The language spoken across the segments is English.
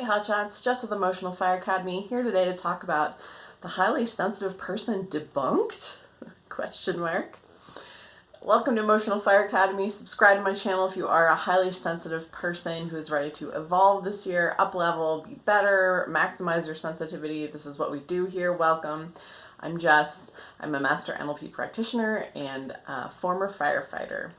Hotshots, Jess with Emotional Fire Academy, here today to talk about the highly sensitive person debunked? Question mark. Welcome to Emotional Fire Academy. Subscribe to my channel if you are a highly sensitive person who is ready to evolve this year, up level, be better, maximize your sensitivity. This is what we do here. Welcome. I'm Jess. I'm a master NLP practitioner and a former firefighter.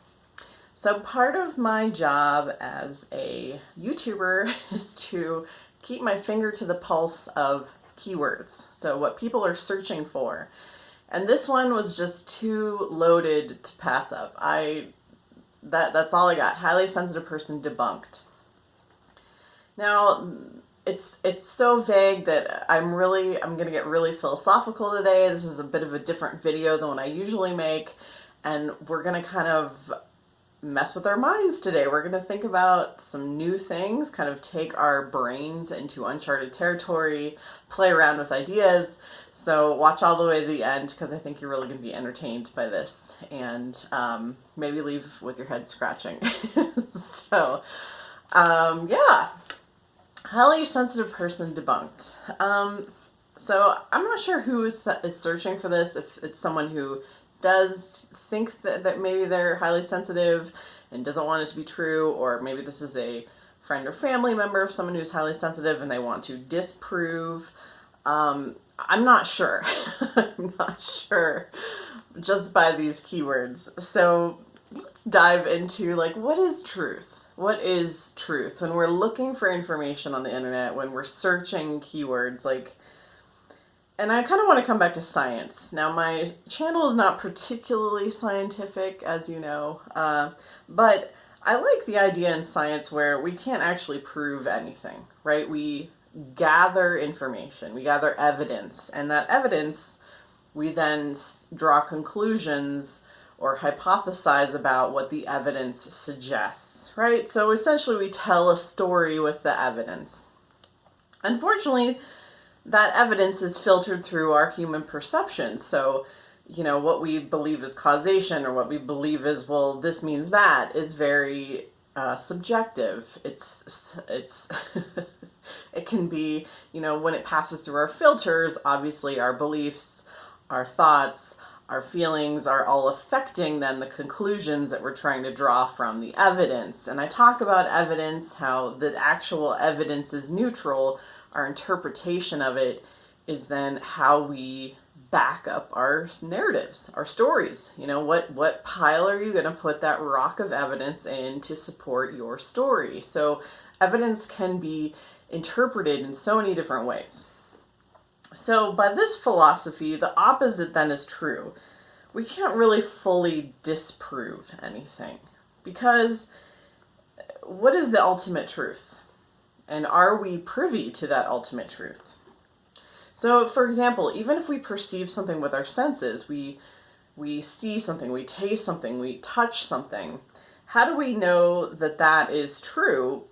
So part of my job as a YouTuber is to keep my finger to the pulse of keywords. So what people are searching for. And this one was just too loaded to pass up. That's all I got. Highly sensitive person debunked. Now, it's so vague that I'm going to get really philosophical today. This is a bit of a different video than what I usually make. And we're going to kind of mess with our minds today. We're going to think about some new things, kind of take our brains into uncharted territory, play around with ideas. So watch all the way to the end because I think you're really going to be entertained by this and maybe leave with your head scratching. So, yeah. Highly sensitive person debunked. So I'm not sure who is searching for this, if it's someone who does think that maybe they're highly sensitive and doesn't want it to be true, or maybe this is a friend or family member of someone who's highly sensitive and they want to disprove. I'm not sure. I'm not sure just by these keywords. So let's dive into, like, what is truth? What is truth? When we're looking for information on the internet, when we're searching keywords, like, and I kind of want to come back to science. Now, my channel is not particularly scientific, as you know, but I like the idea in science where we can't actually prove anything, right? We gather information, we gather evidence, and that evidence, we then draw conclusions or hypothesize about what the evidence suggests, right? So essentially we tell a story with the evidence. Unfortunately, that evidence is filtered through our human perception. So, you know, what we believe is causation or what we believe is, well, this means that, is very subjective. It's it can be, you know, when it passes through our filters, obviously our beliefs, our thoughts, our feelings are all affecting then the conclusions that we're trying to draw from the evidence. And I talk about evidence, how the actual evidence is neutral. Our interpretation of it is then how we back up our narratives, our stories. You know, what pile are you going to put that rock of evidence in to support your story? So evidence can be interpreted in so many different ways. So by this philosophy, the opposite then is true. We can't really fully disprove anything because what is the ultimate truth? And are we privy to that ultimate truth? So, for example, even if we perceive something with our senses, we see something, we taste something, we touch something, how do we know that that is true?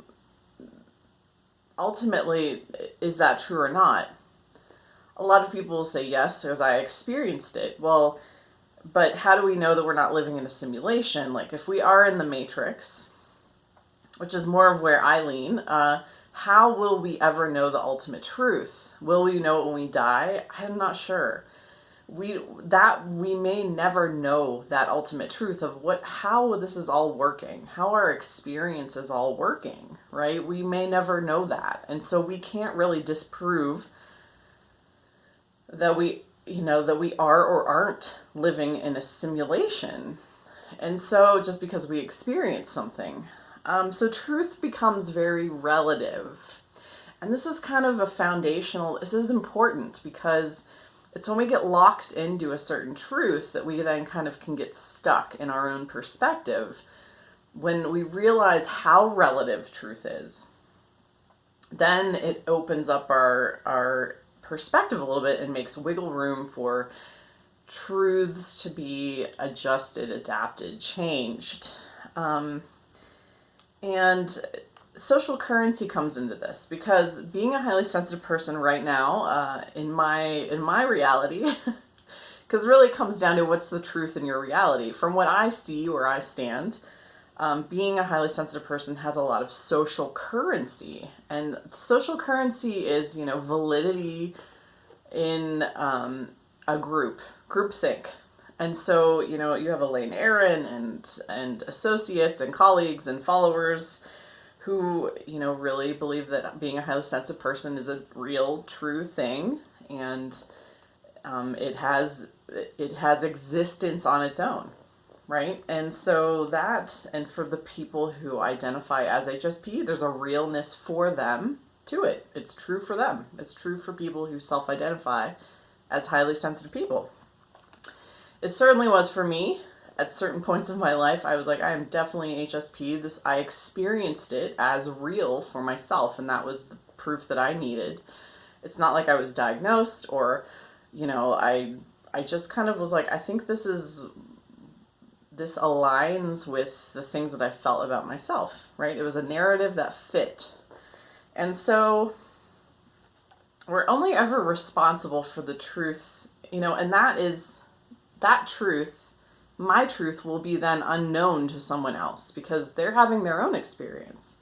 Ultimately, is that true or not? A lot of people will say yes, because I experienced it. Well, but how do we know that we're not living in a simulation? Like, if we are in the Matrix, which is more of where I lean, how will we ever know the ultimate truth? Will we know it when we die? I'm not sure. We may never know that ultimate truth of how this is all working, how our experience is all working, right? We may never know that. And so we can't really disprove that we are or aren't living in a simulation. And so just because we experience something. So truth becomes very relative. And this is kind of this is important because it's when we get locked into a certain truth that we then kind of can get stuck in our own perspective. When we realize how relative truth is, then it opens up our perspective a little bit and makes wiggle room for truths to be adjusted, adapted, changed. And social currency comes into this because being a highly sensitive person right now, in my reality, because really it comes down to what's the truth in your reality. From what I see, where I stand, being a highly sensitive person has a lot of social currency. And social currency is, validity in a groupthink. And so, you have Elaine Aron and associates and colleagues and followers who, really believe that being a highly sensitive person is a real, true thing. And it has existence on its own, right? And so and for the people who identify as HSP, there's a realness for them to it. It's true for them. It's true for people who self-identify as highly sensitive people. It certainly was for me. At certain points of my life, I was like, I am definitely HSP. I experienced it as real for myself, and that was the proof that I needed. It's not like I was diagnosed or, I just kind of was like, I think this aligns with the things that I felt about myself, right? It was a narrative that fit. And so we're only ever responsible for the truth, and that truth, my truth, will be then unknown to someone else because they're having their own experience.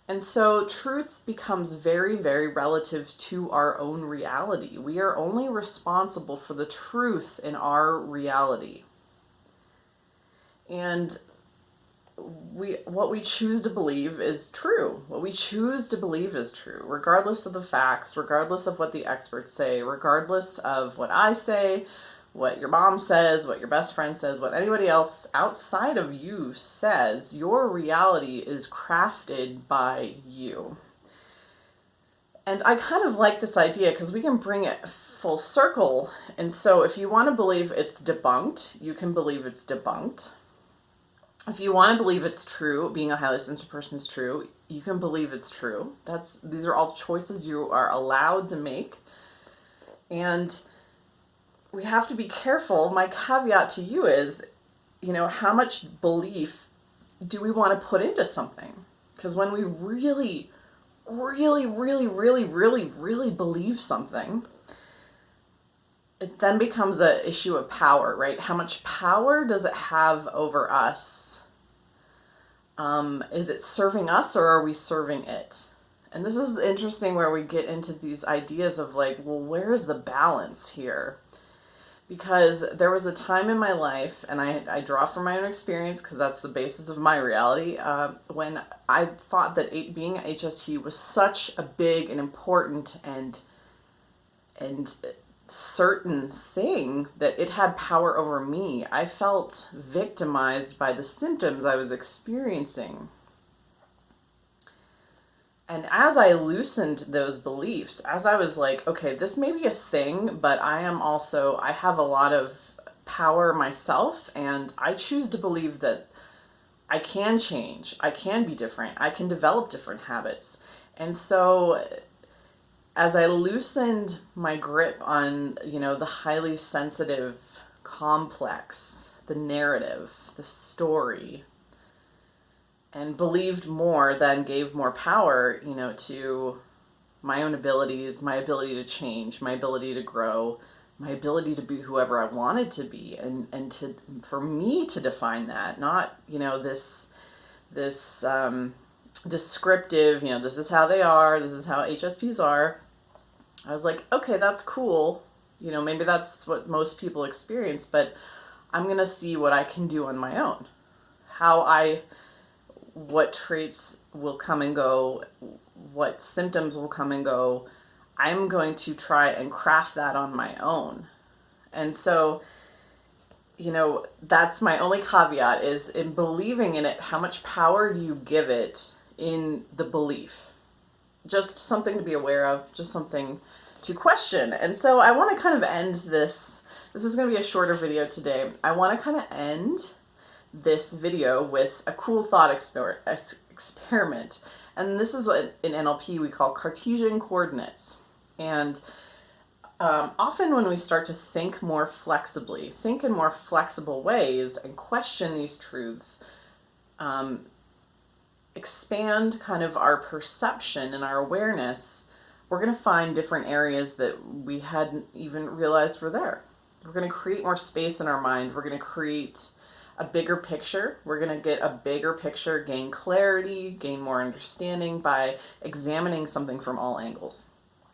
And so truth becomes very, very relative to our own reality. We are only responsible for the truth in our reality. And what we choose to believe is true. What we choose to believe is true, regardless of the facts, regardless of what the experts say, regardless of what I say, what your mom says, what your best friend says, what anybody else outside of you says. Your reality is crafted by you. And I kind of like this idea because we can bring it full circle. And so if you want to believe it's debunked, you can believe it's debunked. If you want to believe it's true, being a highly sensitive person is true, you can believe it's true. These are all choices you are allowed to make. And we have to be careful. My caveat to you is, how much belief do we want to put into something? Because when we really, really, really, really, really, really believe something, it then becomes an issue of power, right? How much power does it have over us? Is it serving us or are we serving it? And this is interesting where we get into these ideas of like, well, where's the balance here? Because there was a time in my life, and I draw from my own experience because that's the basis of my reality, when I thought that being an HSP was such a big and important and certain thing that it had power over me. I felt victimized by the symptoms I was experiencing. And as I loosened those beliefs, as I was like, okay, this may be a thing, but I have a lot of power myself, and I choose to believe that I can change, I can be different, I can develop different habits. And so as I loosened my grip on, the highly sensitive complex, the narrative, the story, and believed more, then gave more power, to my own abilities, my ability to change, my ability to grow, my ability to be whoever I wanted to be, and for me to define that, not, this descriptive, this is how they are, this is how HSPs are. I was like, okay, that's cool. Maybe that's what most people experience, but I'm going to see what I can do on my own. What traits will come and go, what symptoms will come and go. I'm going to try and craft that on my own. And so, that's my only caveat is in believing in it, how much power do you give it in the belief? Just something to be aware of, just something to question. And so I want to kind of end this. This is going to be a shorter video today. I want to kind of end this video with a cool thought experiment. And this is what in NLP we call Cartesian coordinates. And often when we start to think more flexibly, think in more flexible ways and question these truths, expand kind of our perception and our awareness, we're going to find different areas that we hadn't even realized were there. We're going to create more space in our mind. We're going to create a bigger picture. We're going to get a bigger picture, gain clarity, gain more understanding by examining something from all angles.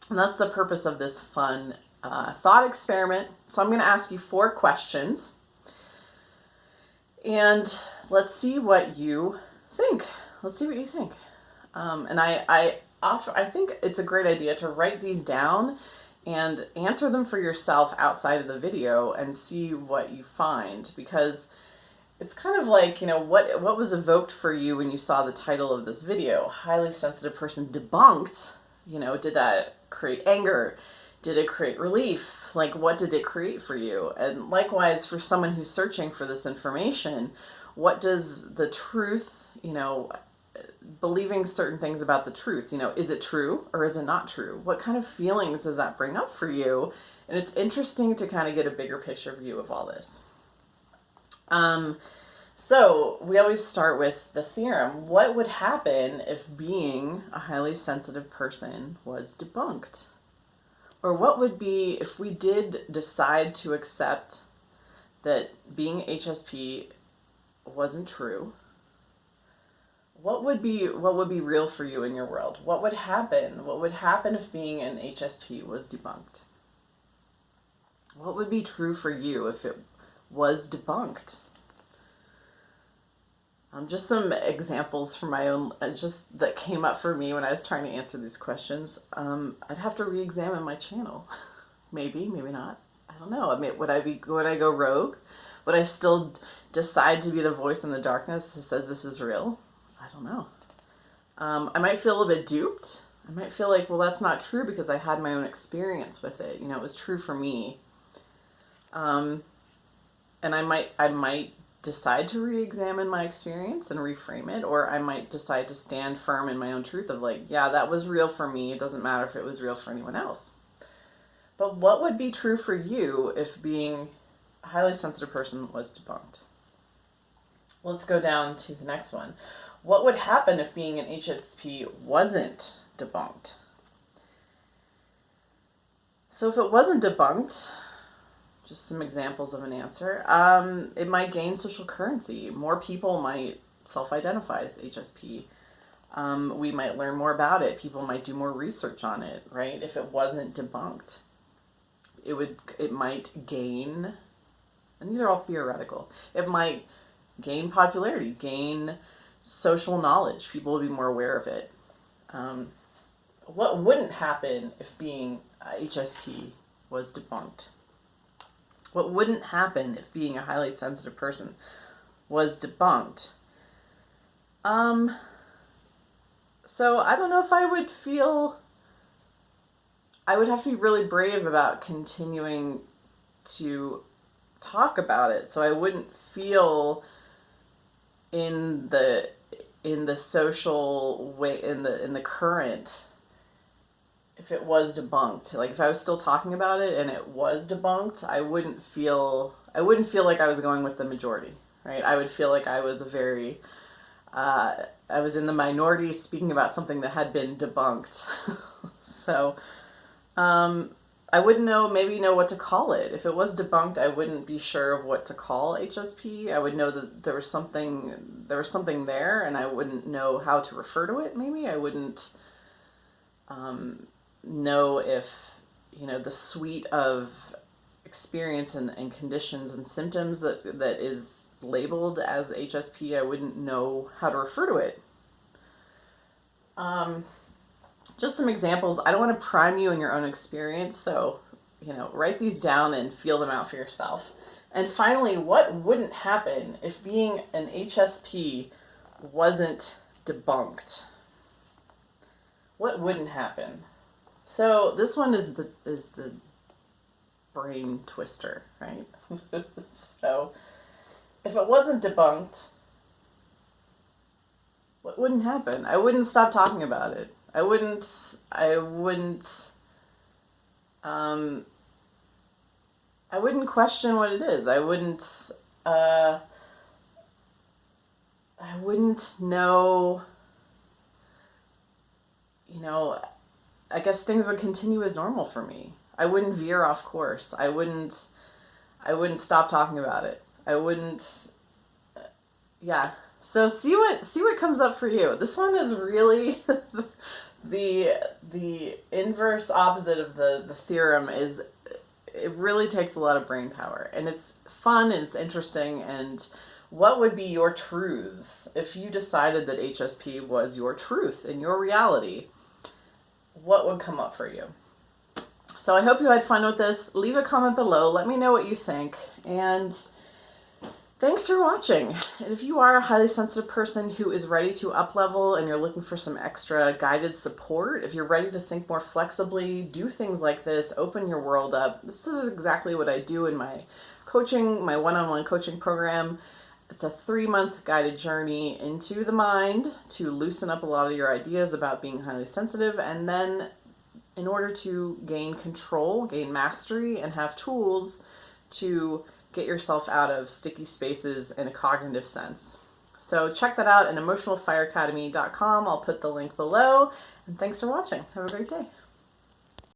And that's the purpose of this fun thought experiment. So I'm going to ask you 4 questions. And let's see what you think. Let's see what you think. And I think it's a great idea to write these down and answer them for yourself outside of the video and see what you find, because it's kind of like, what was evoked for you when you saw the title of this video? Highly sensitive person debunked. Did that create anger? Did it create relief? Like, what did it create for you? And likewise, for someone who's searching for this information, what does the truth, believing certain things about the truth, is it true or is it not true? What kind of feelings does that bring up for you? And it's interesting to kind of get a bigger picture view of all this. So we always start with the theorem. What would happen if being a highly sensitive person was debunked? Or what would be if we did decide to accept that being HSP wasn't true? What would be real for you in your world? What would happen? What would happen if being an HSP was debunked? What would be true for you if it was debunked? Just some examples from my own, just that came up for me when I was trying to answer these questions. I'd have to re-examine my channel. Maybe not. I don't know. I mean, would I go rogue? Would I still decide to be the voice in the darkness that says this is real? I don't know. I might feel a little bit duped. I might feel like, well, that's not true because I had my own experience with it. It was true for me. And I might decide to re-examine my experience and reframe it, or I might decide to stand firm in my own truth of like, yeah, that was real for me. It doesn't matter if it was real for anyone else. But what would be true for you if being a highly sensitive person was debunked? Let's go down to the next one. What would happen if being an HSP wasn't debunked? So if it wasn't debunked, just some examples of an answer, it might gain social currency. More people might self-identify as HSP. We might learn more about it. People might do more research on it, right? If it wasn't debunked, it might gain, and these are all theoretical, it might gain popularity, gain social knowledge. People will be more aware of it. What wouldn't happen if being HSP was debunked? What wouldn't happen if being a highly sensitive person was debunked? So I don't know if I would have to be really brave about continuing to talk about it. So I wouldn't feel in the social way, in the current, if it was debunked. Like if I was still talking about it and it was debunked, I wouldn't feel like I was going with the majority, right? I would feel like I was I was in the minority speaking about something that had been debunked. So I wouldn't know what to call it. If it was debunked, I wouldn't be sure of what to call HSP. I would know that there was something there, and I wouldn't know how to refer to it. Maybe I wouldn't know if the suite of experience and conditions and symptoms that is labeled as HSP. I wouldn't know how to refer to it. Just some examples. I don't want to prime you in your own experience, so write these down and feel them out for yourself. And finally, what wouldn't happen if being an HSP wasn't debunked? What wouldn't happen? So this one is the brain twister, right? So if it wasn't debunked, what wouldn't happen? I wouldn't stop talking about it. I wouldn't question what it is. I wouldn't know, I guess things would continue as normal for me. I wouldn't veer off course. I wouldn't stop talking about it. I wouldn't Yeah. So see what comes up for you. This one is really the inverse opposite of the theorem. Is it really takes a lot of brain power, and it's fun and it's interesting. And what would be your truths if you decided that HSP was your truth in your reality? What would come up for you? So I hope you had fun with this. Leave a comment below. Let me know what you think. And thanks for watching. And if you are a highly sensitive person who is ready to up level and you're looking for some extra guided support, if you're ready to think more flexibly, do things like this, open your world up. This is exactly what I do in my coaching, my one-on-one coaching program. It's a 3-month guided journey into the mind to loosen up a lot of your ideas about being highly sensitive, and then in order to gain control, gain mastery, and have tools to get yourself out of sticky spaces in a cognitive sense. So check that out at emotionalfireacademy.com. I'll put the link below. And thanks for watching. Have a great day.